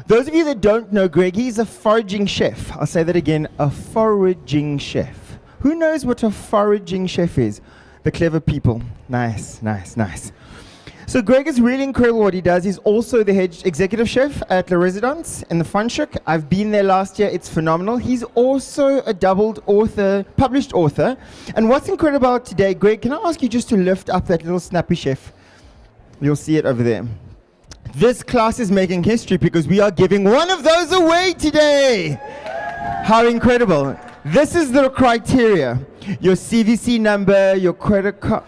Those of you that don't know Greg, he's a foraging chef. I'll say that again, a foraging chef. Who knows what a foraging chef is? The clever people. Nice, nice, nice. So Greg is really incredible what he does. He's also the head executive chef at La Residence in the Franschhoek. I've been there last year. It's phenomenal. He's also a doubled author, published author. And what's incredible about today, Greg, can I ask you just to lift up that little snappy chef? You'll see it over there. This class is making history because we are giving one of those away today. How incredible. This is the criteria. Your CVC number, your credit card.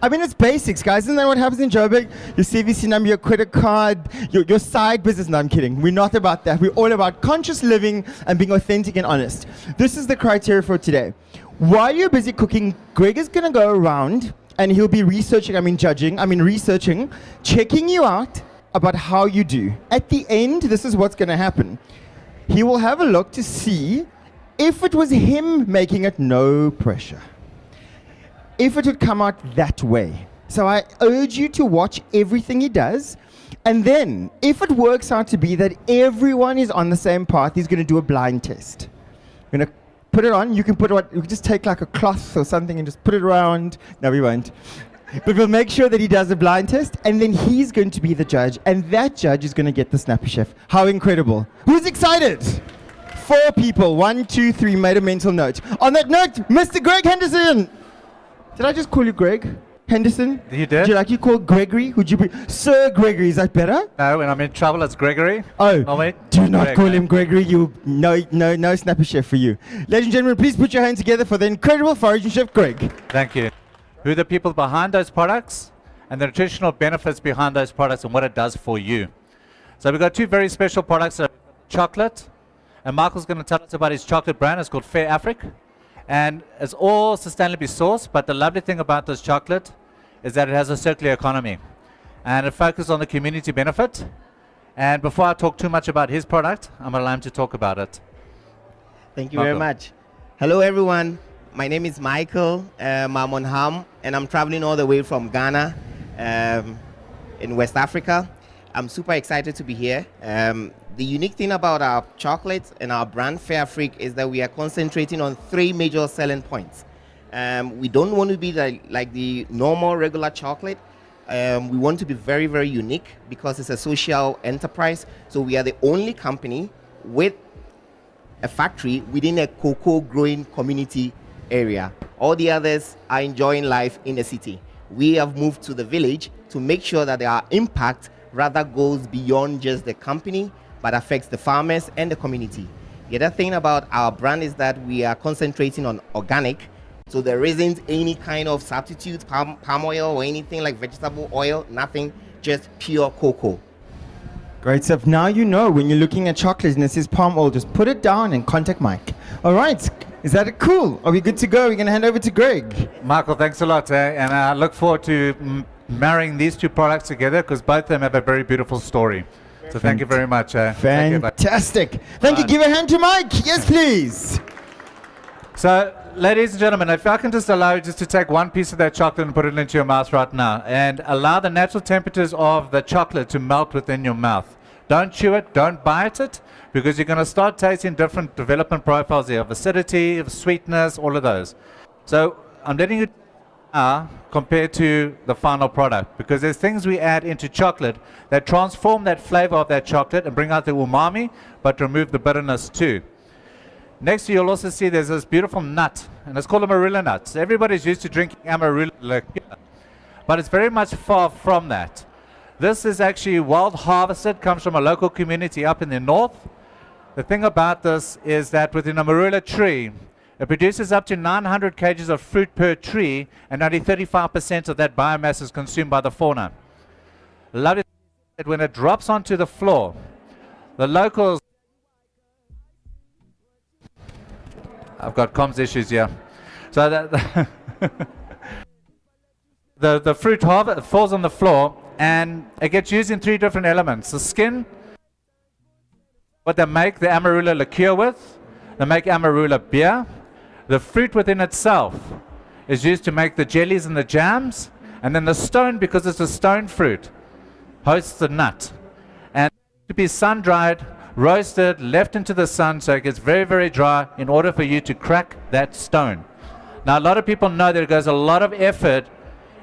I mean, it's basics, guys. Isn't that what happens in Joburg? Your CVC number, your credit card, your side business. No, I'm kidding. We're not about that. We're all about conscious living and being authentic and honest. This is the criteria for today. While you're busy cooking, Greg is going to go around and he'll be researching, researching, checking you out about how you do. At the end, this is what's going to happen. He will have a look to see if it was him making it, no pressure. If it would come out that way. So I urge you to watch everything he does. And then, if it works out to be that everyone is on the same path, he's going to do a blind test. I'm going to put it on. You can just take like a cloth or something and just put it around. No, we won't. But we'll make sure that he does a blind test, and then he's going to be the judge, and that judge is going to get the Snappy Chef. How incredible. Who's excited? 4 people. 1, 2, 3 made a mental note. On that note, Mr. Greg Henderson. Did I just call you Greg Henderson? You did. Would you like you called Gregory? Would you be Sir Gregory? Is that better? No, when I'm in trouble, it's Gregory. Oh, oh wait. Do not Greg, call him Gregory. No Snappy Chef for you. Ladies and gentlemen, please put your hands together for the incredible foraging chef, Greg. Thank you. Who are the people behind those products and the nutritional benefits behind those products and what it does for you. So we've got 2 very special products, chocolate, and Michael's going to tell us about his chocolate brand. It's called Fair Africa. And it's all sustainably sourced, but the lovely thing about this chocolate is that it has a circular economy. And it focuses on the community benefit. And before I talk too much about his product, I'm going to allow him to talk about it. Thank you very much. Hello, everyone. My name is Michael Mamonham, and I'm traveling all the way from Ghana in West Africa. I'm super excited to be here. The unique thing about our chocolate and our brand Fair Africa is that we are concentrating on 3 major selling points. We don't want to be like the normal regular chocolate. We want to be very, very unique because it's a social enterprise. So we are the only company with a factory within a cocoa growing community area. All the others are enjoying life in the city. We have moved to the village to make sure that our impact rather goes beyond just the company, but affects the farmers and the community. The other thing about our brand is that we are concentrating on organic, so there isn't any kind of substitute, palm oil or anything like vegetable oil, nothing, just pure cocoa. Great stuff. Now you know when you're looking at chocolate and it says palm oil, just put it down and contact Mike. All right, is that cool? Are we good to go? We're going to hand over to Greg. Michael, thanks a lot. And I look forward to marrying these 2 products together because both of them have a very beautiful story. So thank you very much. Fantastic. Thank you. Give a hand to Mike. Yes, please. So, ladies and gentlemen, if I can just allow you just to take one piece of that chocolate and put it into your mouth right now and allow the natural temperatures of the chocolate to melt within your mouth. Don't chew it, don't bite it, because you're going to start tasting different development profiles there of acidity, of sweetness, all of those. So, I'm letting you compared to the final product, because there's things we add into chocolate that transform that flavor of that chocolate and bring out the umami, but remove the bitterness too. Next, you'll also see there's this beautiful nut, and it's called a Marula nut. So everybody's used to drinking Marula liqueur, but it's very much far from that. This is actually wild harvested, comes from a local community up in the north. The thing about this is that within a Marula tree, it produces up to 900 kgs of fruit per tree, and only 35% of that biomass is consumed by the fauna. Love it that when it drops onto the floor, the locals... I've got comms issues here. So the fruit falls on the floor, and it gets used in 3 different elements. The skin, what they make the Amarula liqueur with, they make Amarula beer. The fruit within itself is used to make the jellies and the jams, and then the stone, because it's a stone fruit, hosts the nut. And to be sun-dried, roasted, left into the sun so it gets very, very dry in order for you to crack that stone. Now, a lot of people know that it goes a lot of effort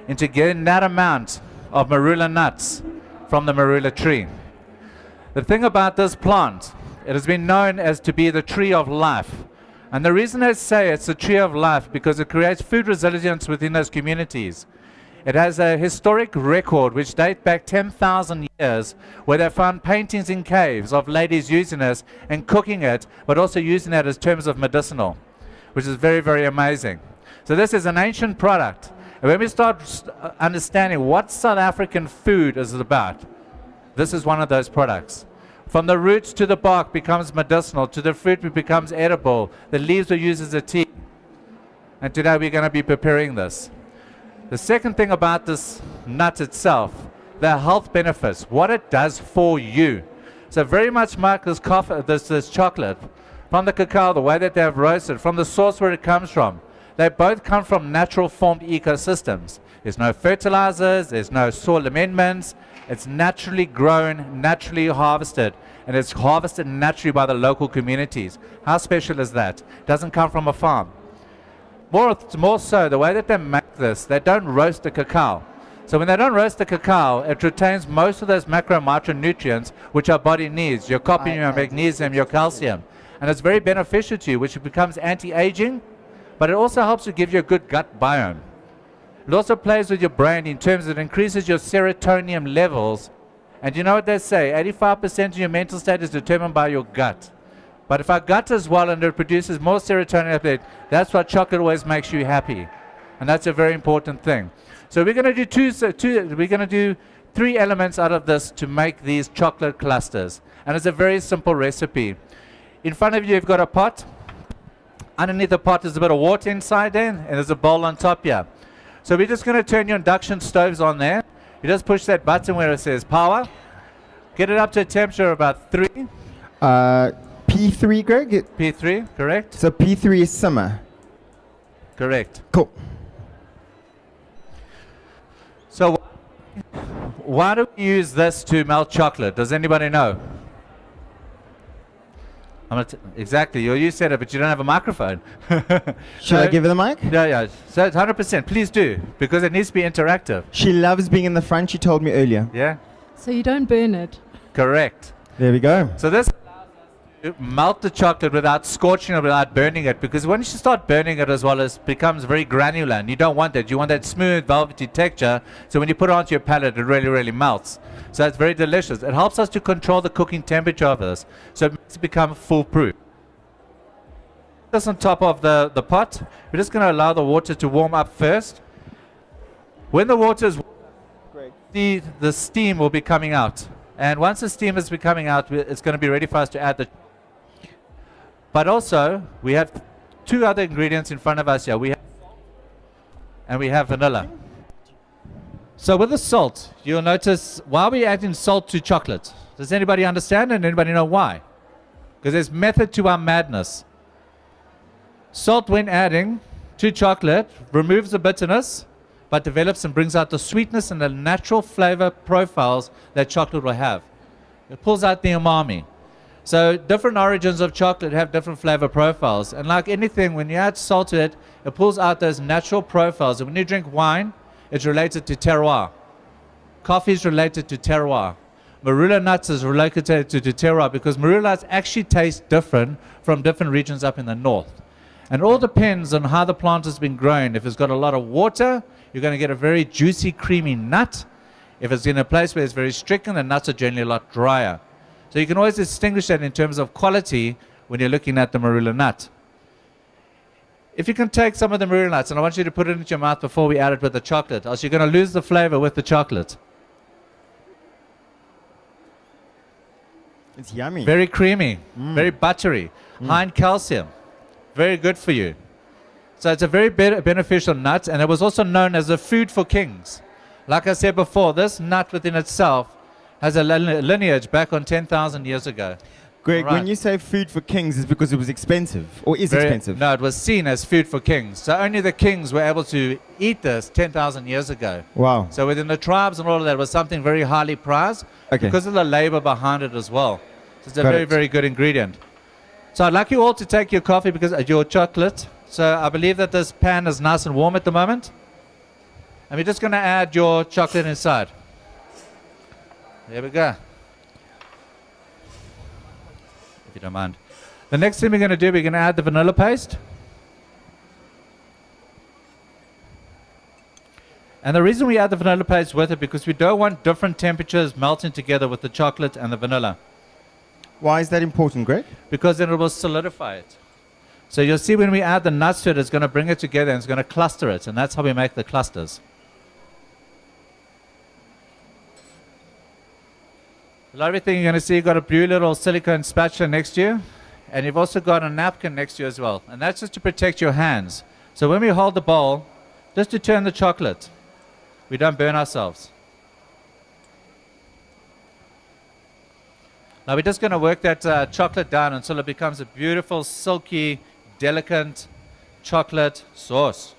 into getting that amount of marula nuts from the marula tree. The thing about this plant, it has been known as to be the tree of life. And the reason I say it's the tree of life because it creates food resilience within those communities. It has a historic record which dates back 10,000 years where they found paintings in caves of ladies using this and cooking it, but also using it as terms of medicinal, which is very, very amazing. So this is an ancient product. And when we start understanding what South African food is about, this is one of those products. From the roots to the bark becomes medicinal, to the fruit it becomes edible, the leaves are used as a tea. And today we're going to be preparing this. The second thing about this nut itself, the health benefits, what it does for you. So very much like this coffee, this chocolate, from the cacao, the way that they have roasted, from the source where it comes from, they both come from natural formed ecosystems. There's no fertilizers, there's no soil amendments, it's naturally grown, naturally harvested, and it's harvested naturally by the local communities. How special is that? It doesn't come from a farm. More so, the way that they make this, they don't roast the cacao. So when they don't roast the cacao, it retains most of those macro micronutrients which our body needs, your copper, your magnesium, your calcium. And it's very beneficial to you, which becomes anti-aging, but it also helps to give you a good gut biome. It also plays with your brain in terms of it increases your serotonin levels. And you know what they say, 85% of your mental state is determined by your gut. But if our gut is well and it produces more serotonin, that's what chocolate always makes you happy. And that's a very important thing. So we're going to do three elements out of this to make these chocolate clusters. And it's a very simple recipe. In front of you, you've got a pot. Underneath the pot is a bit of water inside there, and there's a bowl on top here. So we're just going to turn your induction stoves on there. You just push that button where it says power. Get it up to a temperature of about 3. P3, Greg? P3, correct? So P3 is simmer. Correct. Cool. So why do we use this to melt chocolate? Does anybody know? Exactly. You said it, but you don't have a microphone. Should I give her the mic? Yeah. So it's 100%. Please do, because it needs to be interactive. She loves being in the front, she told me earlier. Yeah? So you don't burn it. Correct. There we go. So this allows us to melt the chocolate without scorching it, without burning it, because once you start burning it as well, it becomes very granular, and you don't want that. You want that smooth, velvety texture, so when you put it onto your palate, it really, really melts. So it's very delicious. It helps us to control the cooking temperature of this, so it makes it become foolproof. This on top of the pot. We're just going to allow the water to warm up first. When the water is warm, the steam will be coming out. And once the steam is coming out, it's going to be ready for us to add the... But also, we have two other ingredients in front of us here. We have salt and we have vanilla. So with the salt, you'll notice why are we adding salt to chocolate? Does anybody understand and anybody know why? Because there's method to our madness. Salt, when adding to chocolate, removes the bitterness, but develops and brings out the sweetness and the natural flavor profiles that chocolate will have. It pulls out the umami. So different origins of chocolate have different flavor profiles. And like anything, when you add salt to it, it pulls out those natural profiles. And when you drink wine, it's related to terroir. Coffee is related to terroir. Marula nuts is related to terroir because marula nuts actually taste different from different regions up in the north. And it all depends on how the plant has been grown. If it's got a lot of water, you're going to get a very juicy, creamy nut. If it's in a place where it's very stricken, the nuts are generally a lot drier. So you can always distinguish that in terms of quality when you're looking at the marula nut. If you can take some of the marula nuts, and I want you to put it into your mouth before we add it with the chocolate, else you're going to lose the flavor with the chocolate. It's yummy. Very creamy, very buttery, high in calcium. Very good for you. So it's a very beneficial nut, and it was also known as a food for kings. Like I said before, this nut within itself has a lineage back on 10,000 years ago. Greg, Right. when you say food for kings, is because it was expensive or is expensive? No, it was seen as food for kings. So only the kings were able to eat this 10,000 years ago. Wow. So within the tribes and all of that, it was something very highly prized Okay. because of the labor behind it as well. So it's a Got very, it. very good ingredient. So I'd like you all to take your coffee because your chocolate. So I believe that this pan is nice and warm at the moment. And we're just going to add your chocolate inside. There we go. If you don't mind. The next thing we're going to do, we're going to add the vanilla paste. And the reason we add the vanilla paste with it because we don't want different temperatures melting together with the chocolate and the vanilla. Why is that important, Greg? Because then it will solidify it. So you'll see when we add the nuts to it, it's going to bring it together and it's going to cluster it. And that's how we make the clusters. Below everything you're going to see, you've got a blue little silicone spatula next to you. And you've also got a napkin next to you as well. And that's just to protect your hands. So when we hold the bowl, just to turn the chocolate, we don't burn ourselves. Now we're just going to work that chocolate down until it becomes a beautiful, silky, delicate chocolate sauce.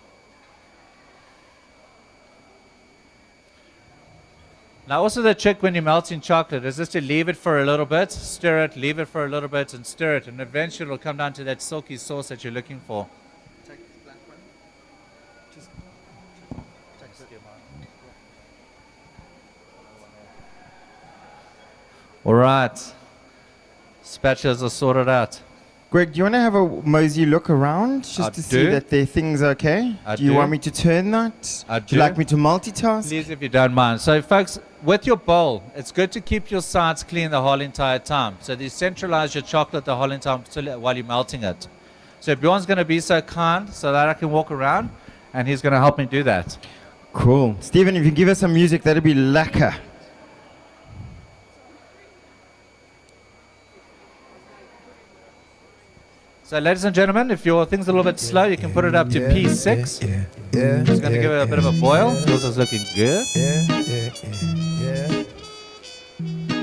Now also the trick when you're melting chocolate is just to leave it for a little bit, stir it, leave it for a little bit and stir it, and eventually it'll come down to that silky sauce that you're looking for. All right. Spatulas are sorted out. Greg, do you want to have a mosey look around just I to see do. that the thing's okay? I do you do. want me to turn that? I Do you do. like me to multitask? Please, if you don't mind. So, folks, with your bowl, it's good to keep your sides clean the whole entire time. So, you centralize your chocolate the whole entire time while you're melting it. So, Bjorn's going to be so kind so that I can walk around, and he's going to help me do that. Cool. Stephen, if you give us some music, that'd be lekker. So, ladies and gentlemen, if your thing's a little bit slow, you can put it up to P6. Just going to give it a bit of a boil. Yours is looking good.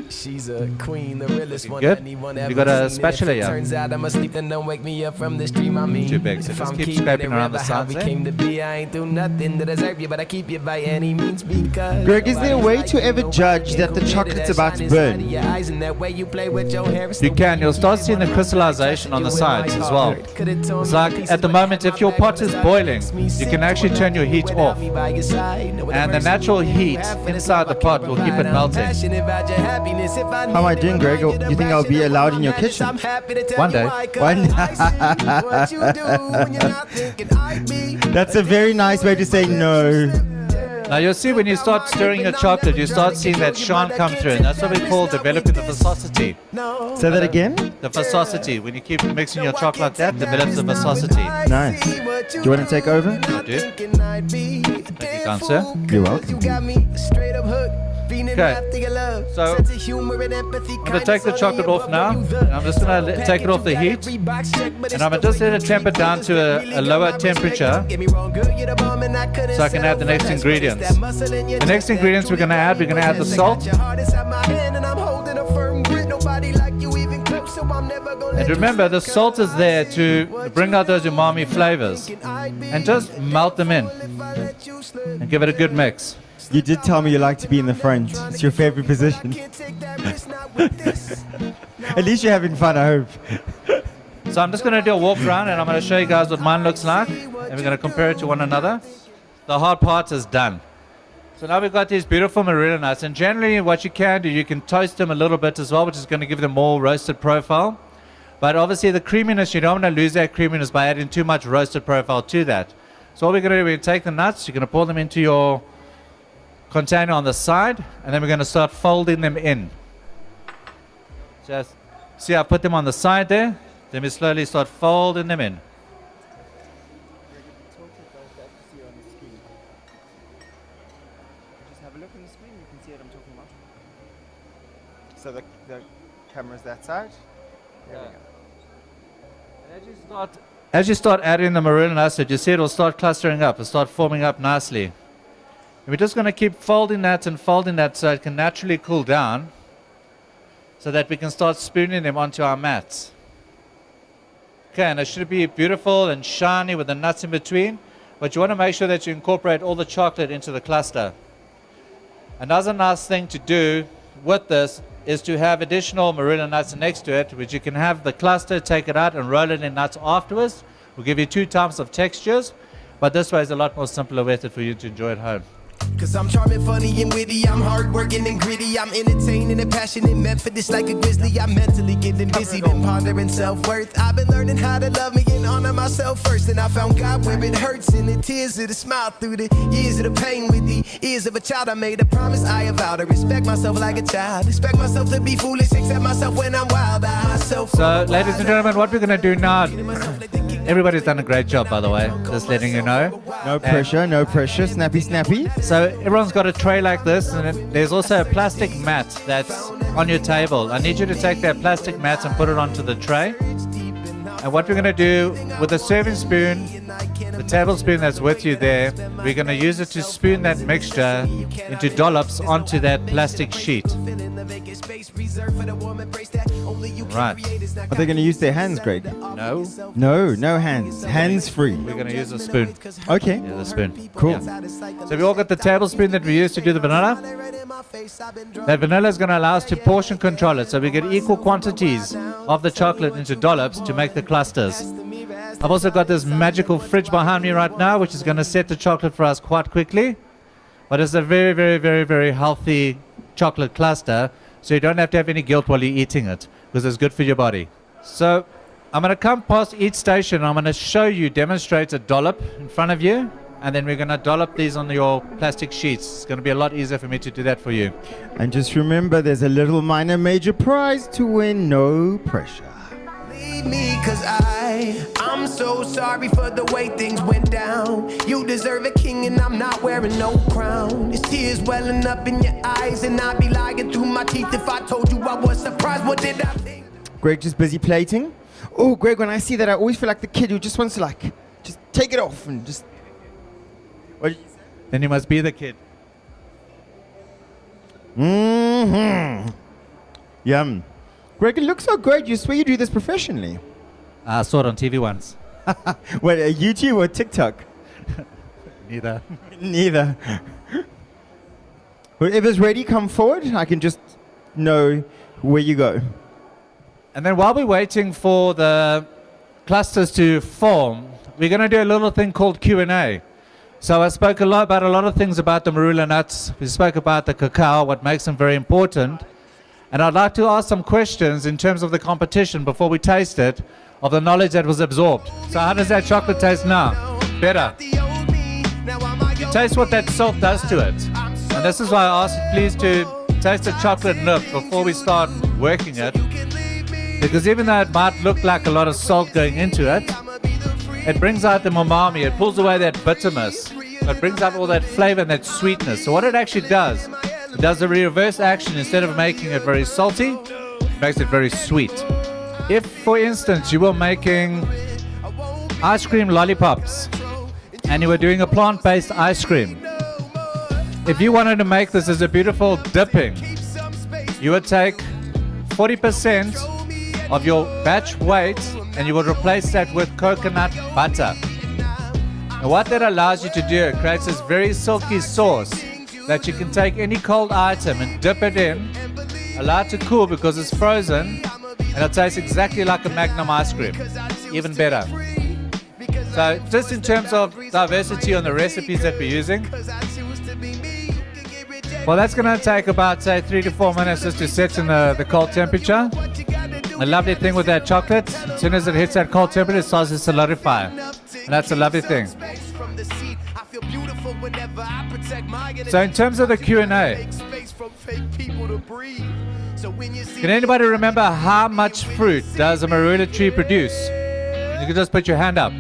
She's a queen, the realest one Good. anyone You ever got a seen. spatula, If it yeah? turns out I'm asleep, then don't wake me up from this dream. I mean, Too big, so if just I'm keep keeping scraping it around the real, how sides we there. came to be, I ain't do nothing to deserve you, but I keep you by any means because. Greg, is there a way to ever Nobody judge can that the compare chocolate's that about to shine burn? inside of your eyes and that way you play with your hair is You the can. way You'll start keep seeing it the right. crystallization on the You in sides my as well. heart. Could've torn It's me like to pieces, at the but moment, had if your my pot back is when boiling, it's me you sick can actually turn your heat without off. me by your side. No, And the person natural you heat have for the inside the love I pot can will keep it provide. I'm melting. passionate about your happiness. If I How am I need doing, it, Greg? remind You think I'll be allowed in your kitchen? I'm happy to tell One you day. why, 'cause One day. I see what you do when you're not thinking I'd be. That's a very nice way to say no. Now you'll see when you start stirring your chocolate, you start seeing that shine come through, and that's what we call developing the viscosity. Say that again? The viscosity. When you keep mixing your chocolate like that, develops the viscosity. Nice. Do you want to take over? I do. Thank you, kind sir. You're welcome. Okay. So I'm going to take the chocolate off now, and I'm just going to take it off the heat, and I'm going to just let it temper down to a lower temperature so I can add the next ingredients. The next ingredients we're going to add the salt. And remember, the salt is there to bring out those umami flavors, and just melt them in and give it a good mix. You did tell me you like to be in the front. It's your favorite position. At least you're having fun, I hope. So I'm just going to do a walk around, and I'm going to show you guys what mine looks like, and we're going to compare it to one another. The hard part is done. So now we've got these beautiful Marula nuts, and generally what you can do, you can toast them a little bit as well, which is going to give them more roasted profile. But obviously the creaminess, you don't want to lose that creaminess by adding too much roasted profile to that. So what we're going to do, we're going to take the nuts, you're going to pour them into your container on the side, and then we're going to start folding them in. Just see, I put them on the side there, then we slowly start folding them in. Just have a look on the screen, you can see what I'm talking about. So the camera's that side. There we go. As you start adding the Marula nuts, you see it'll start clustering up, it'll start forming up nicely. And we're just going to keep folding that so it can naturally cool down. so that we can start spooning them onto our mats. Okay, and it should be beautiful and shiny with the nuts in between, but you want to make sure that you incorporate all the chocolate into the cluster. Another nice thing to do with this is to have additional marula nuts next to it, which you can have the cluster, take it out and roll it in nuts afterwards. We'll give you 2 types of textures, but this way is a lot more simpler method for you to enjoy at home. Cause I'm charming, funny, and witty. I'm hardworking and gritty. I'm entertaining and passionate, meant for this like a grizzly. I'm mentally getting busy, been pondering self-worth. I've been learning how to love me and honor myself first. And I found God where it hurts, and the tears of the smile through the years of the pain. With the ears of a child, I made a promise I vow to respect myself like a child. Expect myself to be foolish, accept myself when I'm wild. So, ladies and gentlemen, what we're going to do now, everybody's done a great job, by the way, just letting you know. No pressure, no pressure. Snappy, snappy. So everyone's got a tray like this, and there's also a plastic mat that's on your table. I need you to take that plastic mat and put it onto the tray. And what we're going to do with the serving spoon, the tablespoon that's with you there, we're going to use it to spoon that mixture into dollops onto that plastic sheet. Right. Are they going to use their hands, Greg? No, No hands. Hands free. we're going to use a spoon. Okay. Yeah, the spoon. Cool. Yeah. So we all got the tablespoon that we use to do the vanilla. That vanilla is going to allow us to portion control it, so we get equal quantities of the chocolate into dollops to make the clusters. I've also got this magical fridge behind me right now, which is going to set the chocolate for us quite quickly. But it's a very, very, very, very healthy chocolate cluster, so you don't have to have any guilt while you're eating it, because it's good for your body. So I'm going to come past each station. I'm going to show you, demonstrate a dollop in front of you, and then we're going to dollop these on your plastic sheets. It's going to be a lot easier for me to do that for you. And just remember, there's a little minor major prize to win. No pressure. Leave me, cause I'm so sorry for the way things went down. You deserve a king and I'm not wearing no crown. There's tears welling up in your eyes, and I'd be lying through my teeth if I told you I was surprised. What did I think? Greg just busy plating. Oh, Greg, when I see that, I always feel like the kid who just wants to just take it off and just... What did you say? Then you must be the kid. Mm-hmm. Yum. Greg, it looks so great. You swear you do this professionally. I saw it on TV once. What, YouTube or TikTok? Neither. Neither. Whoever's ready, come forward. I can just know where you go. And then while we're waiting for the clusters to form, we're going to do a little thing called Q&A. So I spoke about a lot of things about the marula nuts. We spoke about the cacao, what makes them very important. And I'd like to ask some questions in terms of the competition before we taste it, of the knowledge that was absorbed. So how does that chocolate taste now? Better. You taste what that salt does to it. And this is why I asked you please to taste the chocolate nib before we start working it. Because even though it might look like a lot of salt going into it, it brings out the umami, it pulls away that bitterness. It brings out all that flavor and that sweetness. So what it actually does, it does the reverse action. Instead of making it very salty, it makes it very sweet. If, for instance, you were making ice cream lollipops and you were doing a plant-based ice cream, if you wanted to make this as a beautiful dipping, you would take 40% of your batch weight and you would replace that with coconut butter. And what that allows you to do, it creates this very silky sauce that you can take any cold item and dip it in, allow it to cool because it's frozen, and it tastes exactly like a Magnum ice cream, even better. So just in terms of diversity on the recipes that we're using, well, that's going to take about, say, 3 to 4 minutes just to set in the cold temperature. The lovely thing with that chocolate, as soon as it hits that cold temperature, it starts to solidify. And that's a lovely thing. So in terms of the Q&A, can anybody remember how much fruit does a marula tree produce? You can just put your hand up.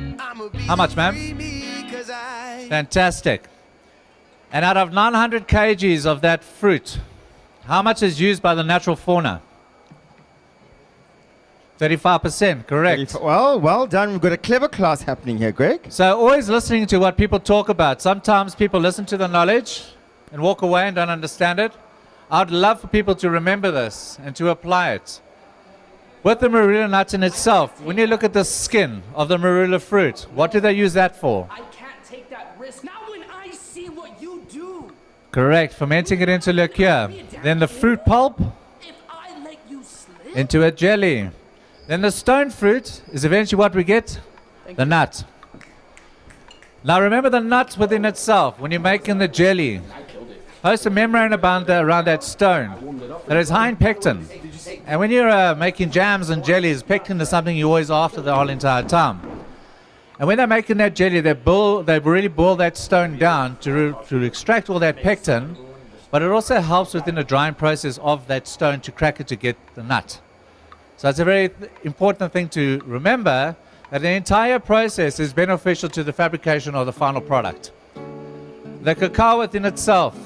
How much, ma'am? Fantastic. And out of 900 kgs of that fruit, how much is used by the natural fauna? 35%, correct. Well done. We've got a clever class happening here, Greg. So always listening to what people talk about. Sometimes people listen to the knowledge and walk away and don't understand it. I'd love for people to remember this and to apply it. With the marula nut in itself, when you look at the skin of the marula fruit, what do they use that for? I can't take that risk. Not when I see what you do. Correct, fermenting it into liqueur. Then the fruit pulp If I let you slip. into a jelly. Then the stone fruit is eventually what we get, the nut. Now remember the nut within itself, when you're making the jelly, hosts a membrane around that stone that is high in pectin. And when you're making jams and jellies, pectin is something you're always after the whole entire time. And when they're making that jelly, they really boil that stone down to extract all that pectin, but it also helps within the drying process of that stone to crack it to get the nut. So it's a very important thing to remember, that the entire process is beneficial to the fabrication of the final product. The cacao within itself,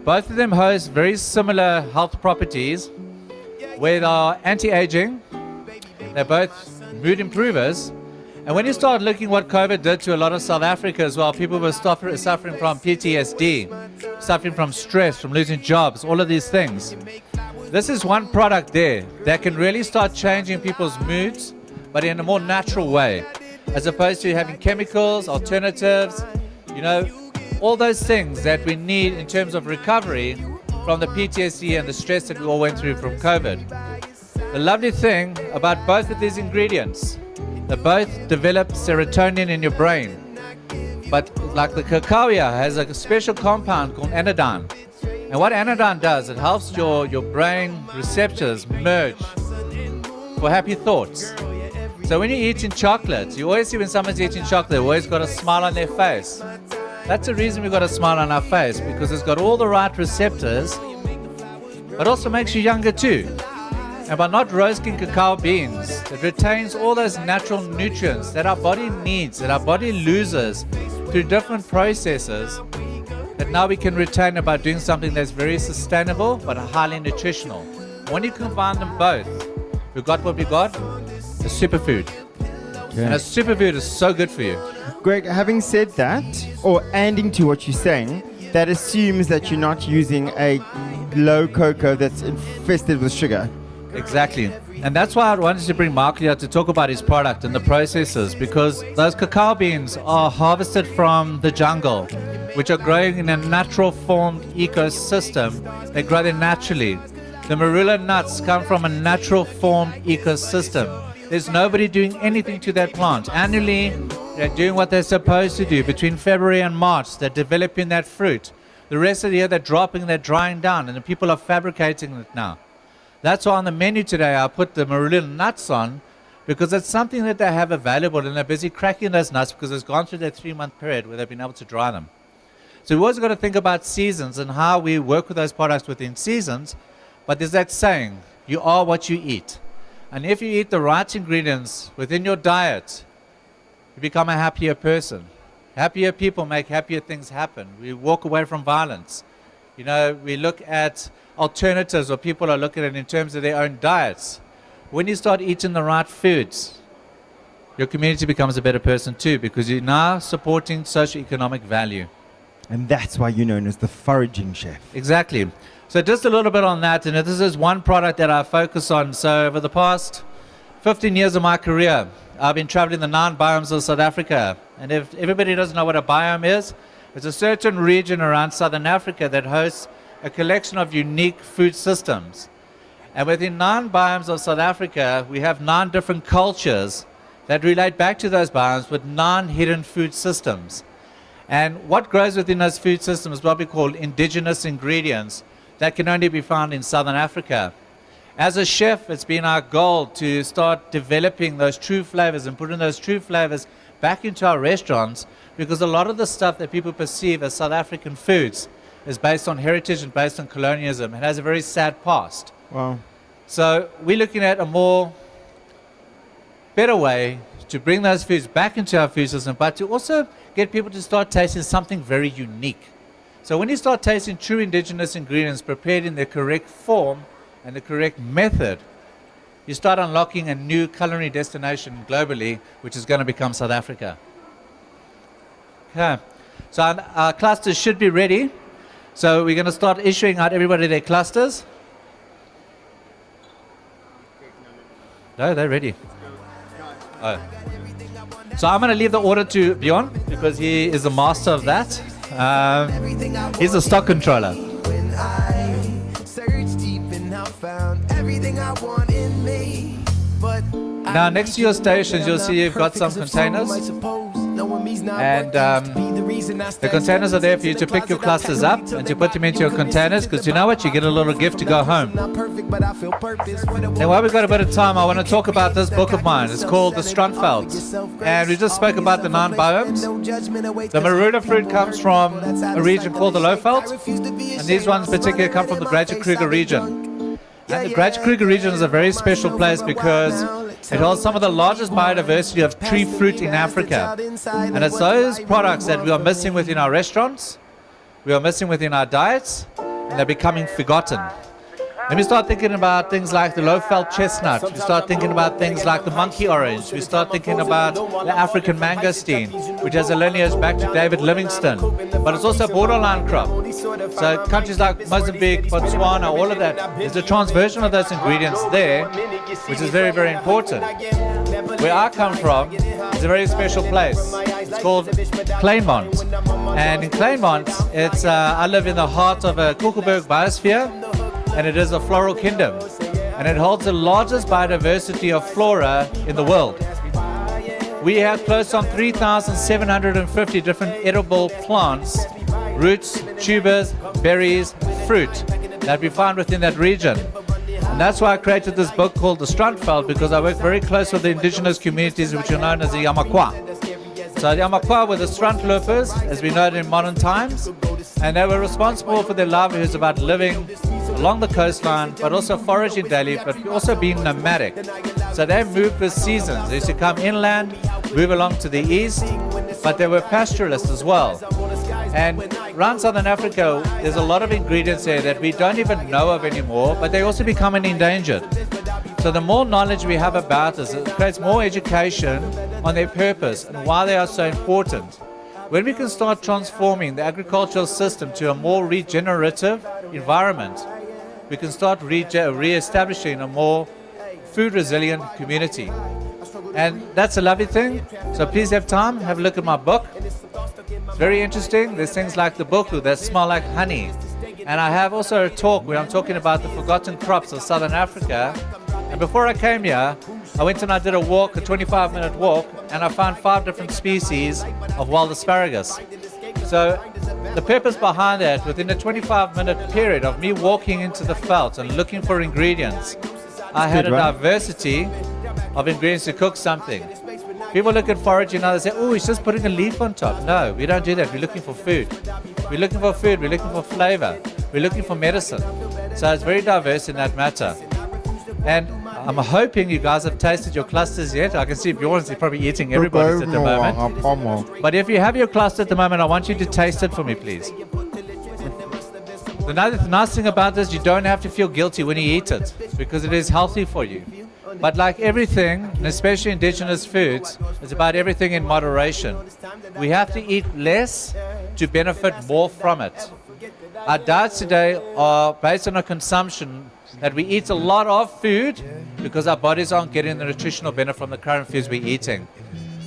both of them host very similar health properties, where they are anti-aging, they're both mood improvers, and when you start looking what COVID did to a lot of South Africa as well, people were suffering from PTSD, suffering from stress, from losing jobs, all of these things. This is one product there that can really start changing people's moods, but in a more natural way, as opposed to having chemicals, alternatives, all those things that we need in terms of recovery from the PTSD and the stress that we all went through from COVID. The lovely thing about both of these ingredients, they both develop serotonin in your brain. But like the cacao here has a special compound called anodyne. And what anodyne does, it helps your brain receptors merge for happy thoughts. So when you're eating chocolate, you always see when someone's eating chocolate, they've always got a smile on their face. That's the reason we've got a smile on our face, because it's got all the right receptors, but also makes you younger too. And by not roasting cacao beans, it retains all those natural nutrients that our body needs, that our body loses through different processes, that now we can retain it by doing something that's very sustainable but highly nutritional. When you combine them both, we've got what we got, a superfood. Okay. And a superfood is so good for you. Greg, having said that, or adding to what you're saying, that assumes that you're not using a low cocoa that's infested with sugar. Exactly. And that's why I wanted to bring Mark here to talk about his product and the processes, because those cacao beans are harvested from the jungle, which are growing in a natural formed ecosystem. They grow there naturally. The marula nuts come from a natural formed ecosystem. There's nobody doing anything to that plant. Annually, they're doing what they're supposed to do. Between February and March, they're developing that fruit. The rest of the year, they're dropping, they're drying down, and the people are fabricating it now. That's why on the menu today, I put the marula nuts on, because it's something that they have available, and they're busy cracking those nuts because it's gone through their 3-month period where they've been able to dry them. So we've always got to think about seasons and how we work with those products within seasons. But there's that saying, you are what you eat. And if you eat the right ingredients within your diet, you become a happier person. Happier people make happier things happen. We walk away from violence. We look at alternatives, or people are looking at it in terms of their own diets. When you start eating the right foods, your community becomes a better person too, because you're now supporting socio-economic value. And that's why you're known as the foraging chef. Exactly. So just a little bit on that, and this is one product that I focus on. So over the past 15 years of my career, I've been traveling the 9 biomes of South Africa. And if everybody doesn't know what a biome is, it's a certain region around Southern Africa that hosts a collection of unique food systems. And within 9 biomes of South Africa, we have 9 different cultures that relate back to those biomes with 9 hidden food systems. And what grows within those food systems is what we call indigenous ingredients that can only be found in Southern Africa. As a chef, it's been our goal to start developing those true flavors and putting those true flavors back into our restaurants, because a lot of the stuff that people perceive as South African foods is based on heritage and based on colonialism. It has a very sad past. Wow. So we're looking at a more better way to bring those foods back into our food system, but to also get people to start tasting something very unique. So when you start tasting true indigenous ingredients prepared in the correct form and the correct method, you start unlocking a new culinary destination globally, which is going to become South Africa. Okay. So our clusters should be ready. So we're going to start issuing out everybody their clusters. No, they're ready. Oh. So I'm going to leave the order to Bjorn because he is the master of that. He's the stock controller. When I searched deep and I found everything I want in me. But Now, next to your stations, you'll see you've got some containers. And the containers are there for you to pick your clusters up and to put them into your containers, because you know what? You get a little gift to go home. Now, while we've got a bit of time, I want to talk about this book of mine. It's called The Strandveld. And we just spoke about the 9 biomes. The Marula fruit comes from a region called the Lowveld. And these ones particularly come from the Greater Kruger region. And the Greater Kruger region is a very special place because it holds some of the largest biodiversity of tree fruit in Africa. And it's those products that we are missing within our restaurants, we are missing within our diets, and they're becoming forgotten. Then we start thinking about things like the Lowveld chestnut. We start thinking about things like the monkey orange. We start thinking about the African mangosteen, which has a lineage back to David Livingstone. But it's also a borderline crop. So countries like Mozambique, Botswana, all of that, there's a transversion of those ingredients there, which is very, very important. Where I come from is a very special place. It's called Kleinmond. And in Kleinmond, it's I live in the heart of a Koekelberg biosphere, and it is a floral kingdom. And it holds the largest biodiversity of flora in the world. We have close on 3,750 different edible plants, roots, tubers, berries, fruit that we find within that region. And that's why I created this book called The Strandveld, because I work very close with the indigenous communities which are known as the Yamakwa. So the Yamakwa were the strandlopers, as we know it in modern times, and they were responsible for their livelihoods about living along the coastline, but also foraging daily, but also being nomadic. So they moved with seasons. They used to come inland, move along to the east, but they were pastoralists as well. And around Southern Africa, there's a lot of ingredients there that we don't even know of anymore, but they also become endangered. So the more knowledge we have about this, it creates more education on their purpose and why they are so important. When we can start transforming the agricultural system to a more regenerative environment, we can start re-establishing a more food resilient community. And that's a lovely thing. So please have time, have a look at my book. It's very interesting. There's things like the buku that smell like honey. And I have also a talk where I'm talking about the forgotten crops of Southern Africa. And before I came here, I went and I did a walk, a 25-minute walk, and I found 5 different species of wild asparagus. So the purpose behind that, within a 25-minute period of me walking into the veld and looking for ingredients, I had a diversity of ingredients to cook something. People look at foraging and they say, oh, he's just putting a leaf on top. No, we don't do that. We're looking for food. We're looking for food. We're looking for flavor. We're looking for medicine. So it's very diverse in that matter. And I'm hoping you guys have tasted your clusters yet. I can see Bjorn's probably eating everybody's at the moment. But if you have your cluster at the moment, I want you to taste it for me, please. The nice thing about this, you don't have to feel guilty when you eat it, because it is healthy for you. But like everything, and especially indigenous foods, it's about everything in moderation. We have to eat less to benefit more from it. Our diets today are based on a consumption that we eat a lot of food because our bodies aren't getting the nutritional benefit from the current foods we're eating.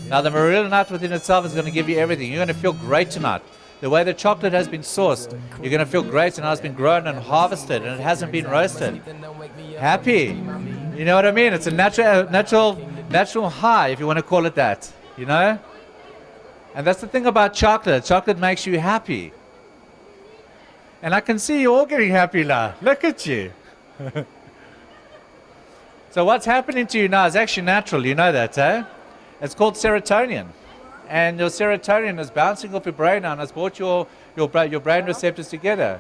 Now the Marula nut within itself is going to give you everything. You're going to feel great tonight. The way the chocolate has been sourced, you're going to feel great, and it's been grown and harvested and it hasn't been roasted. Happy. You know what I mean? It's a natural high, if you want to call it that, you know? And that's the thing about chocolate. Chocolate makes you happy. And I can see you all getting happy now. Look at you. So what's happening to you now is actually natural, you know that, eh? It's called serotonin. And your serotonin is bouncing off your brain now and has brought your brain receptors together.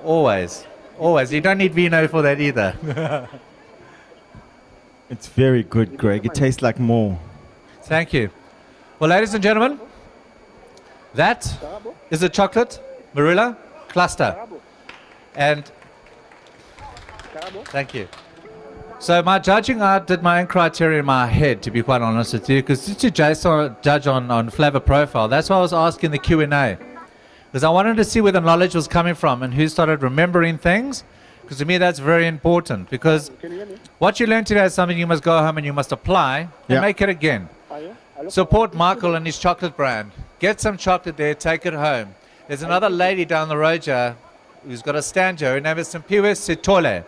Always. You don't need vino for that either. It's very good, Greg. It tastes like more. Thank you. Well, ladies and gentlemen, that is a chocolate Marula cluster. And thank you. So my judging, I did my own criteria in my head, to be quite honest with you, because to judge on flavor profile, that's why I was asking the Q&A. Because I wanted to see where the knowledge was coming from and who started remembering things. Because to me, that's very important. Because what you learn today is something you must go home and you must apply and make it again. Support Michael and his chocolate brand. Get some chocolate there, take it home. There's another lady down the road here who's got a stand here. Her name is Simpiwe Sitole.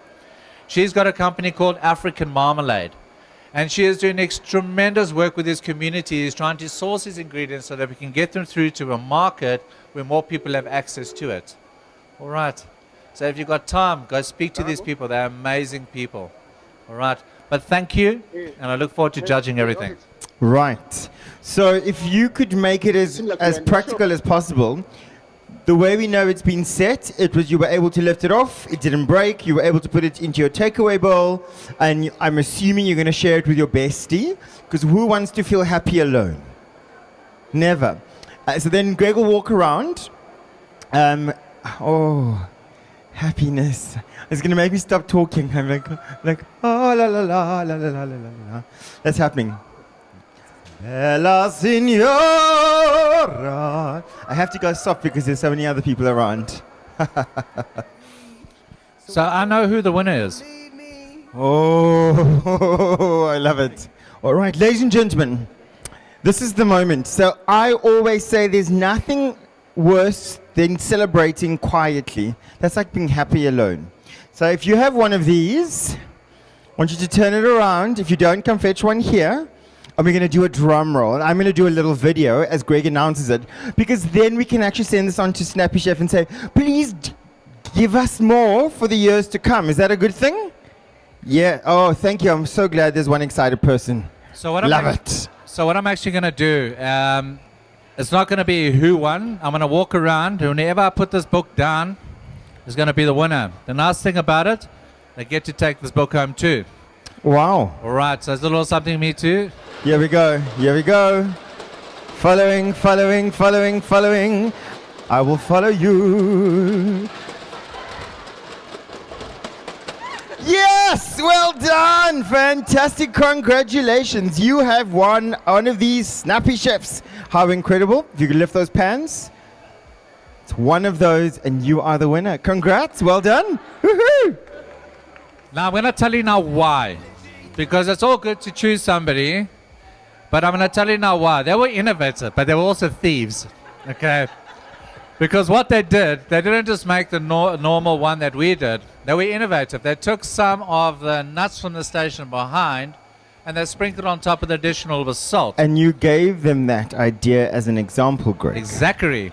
She's got a company called African Marmalade. And she is doing tremendous work with his communities, trying to source his ingredients so that we can get them through to a market where more people have access to it. All right. So if you've got time, go speak to these people. They're amazing people. All right. But thank you, and I look forward to judging everything. Right. So if you could make it as practical as possible, the way we know it's been set, it was you were able to lift it off, it didn't break, you were able to put it into your takeaway bowl, and I'm assuming you're going to share it with your bestie, because who wants to feel happy alone? Never. So then Greg will walk around. Happiness. It's going to make me stop talking. I'm like, oh, la, la, la, la, la, la, la, la. That's happening. Bella Signora. I have to go soft because there's so many other people around. So I know who the winner is. Oh, I love it. All right, ladies and gentlemen, this is the moment. So I always say there's nothing worse than celebrating quietly. That's like being happy alone. So if you have one of these, I want you to turn it around. If you don't, come fetch one here. And we're going to do a drum roll. And I'm going to do a little video as Greg announces it. Because then we can actually send this on to Snappy Chef and say, please give us more for the years to come. Is that a good thing? Yeah. Oh, thank you. I'm so glad there's one excited person. So what Love it. So what I'm actually going to do, it's not going to be who won. I'm going to walk around. Whenever I put this book down, is going to be the winner. The nice thing about it, they get to take this book home too. Wow. All right, so it's a little something me too. Here we go. Here we go. Following, following, following, following. I will follow you. Yes! Well done! Fantastic. Congratulations. You have won one of these Snappy Chefs. How incredible. If you could lift those pans. It's one of those and you are the winner. Congrats. Well done. Woohoo! Now I'm going to tell you now why. Because it's all good to choose somebody, but I'm going to tell you now why. They were innovative, but they were also thieves. Okay? Because what they did, they didn't just make the normal one that we did. They were innovative. They took some of the nuts from the station behind and they sprinkled on top of the additional with salt. And you gave them that idea as an example, Greg. Exactly.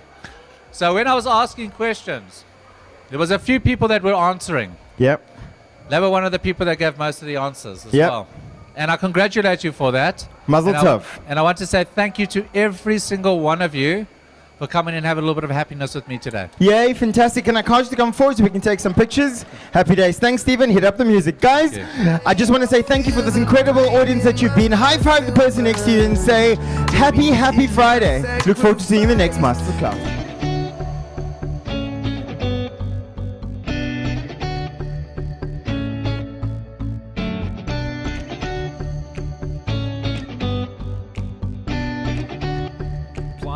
So when I was asking questions, there was a few people that were answering. Yep. They were one of the people that gave most of the answers as well. And I congratulate you for that. Mazel tov. And I want to say thank you to every single one of you for coming and having a little bit of happiness with me today. Yay, fantastic. And I can't to come forward so we can take some pictures. Happy days. Thanks, Stephen. Hit up the music. Guys, I just want to say thank you for this incredible audience that you've been. High five the person next to you and say, happy Friday. Look forward to seeing you in the next Masterclass.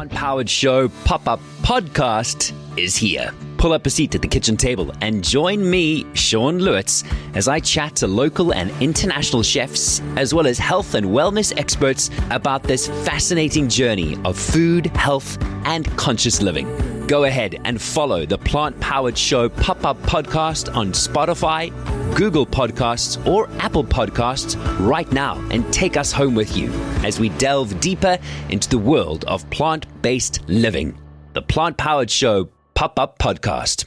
Powered Show pop-up podcast is here. Pull up a seat at the kitchen table and join me, Sean Lewitz, as I chat to local and international chefs, as well as health and wellness experts about this fascinating journey of food, health, and conscious living. Go ahead and follow the Plant Powered Show pop-up podcast on Spotify, Google Podcasts, or Apple Podcasts right now and take us home with you as we delve deeper into the world of plant-based living. The Plant Powered Show pop-up podcast.